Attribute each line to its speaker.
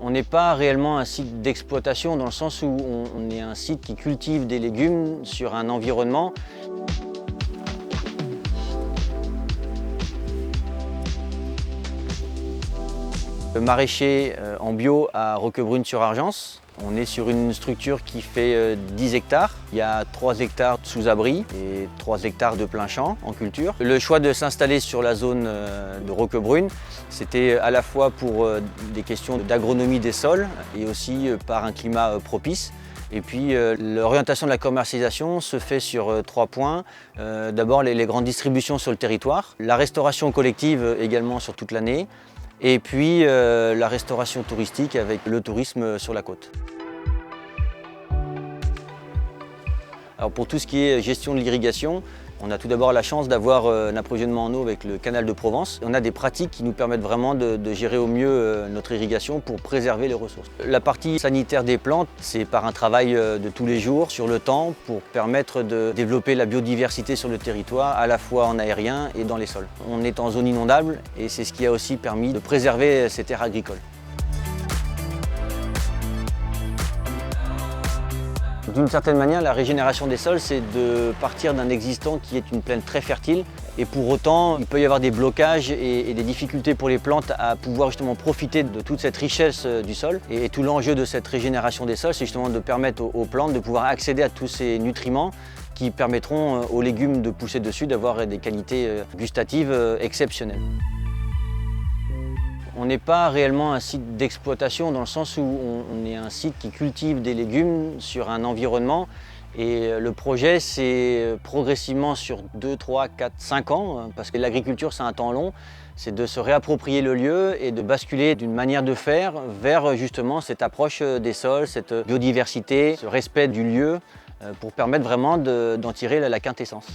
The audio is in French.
Speaker 1: On n'est pas réellement un site d'exploitation dans le sens où on est un site qui cultive des légumes sur un environnement. Le maraîcher en bio à Roquebrune-sur-Argence. On est sur une structure qui fait 10 hectares. Il y a 3 hectares sous abri et 3 hectares de plein champ en culture. Le choix de s'installer sur la zone de Roquebrune, c'était à la fois pour des questions d'agronomie des sols et aussi par un climat propice. Et puis l'orientation de la commercialisation se fait sur 3 points. D'abord les grandes distributions sur le territoire, la restauration collective également sur toute l'année, et puis la restauration touristique avec le tourisme sur la côte. Alors pour tout ce qui est gestion de l'irrigation, on a tout d'abord la chance d'avoir un approvisionnement en eau avec le canal de Provence. On a des pratiques qui nous permettent vraiment de gérer au mieux notre irrigation pour préserver les ressources. La partie sanitaire des plantes, c'est par un travail de tous les jours, sur le temps, pour permettre de développer la biodiversité sur le territoire, à la fois en aérien et dans les sols. On est en zone inondable et c'est ce qui a aussi permis de préserver ces terres agricoles. D'une certaine manière, la régénération des sols, c'est de partir d'un existant qui est une plaine très fertile. Et pour autant, il peut y avoir des blocages et des difficultés pour les plantes à pouvoir justement profiter de toute cette richesse du sol. Et tout l'enjeu de cette régénération des sols, c'est justement de permettre aux plantes de pouvoir accéder à tous ces nutriments qui permettront aux légumes de pousser dessus, d'avoir des qualités gustatives exceptionnelles. On n'est pas réellement un site d'exploitation dans le sens où on est un site qui cultive des légumes sur un environnement et le projet c'est progressivement sur 2, 3, 4, 5 ans parce que l'agriculture c'est un temps long, c'est de se réapproprier le lieu et de basculer d'une manière de faire vers justement cette approche des sols, cette biodiversité, ce respect du lieu pour permettre vraiment d'en tirer la quintessence.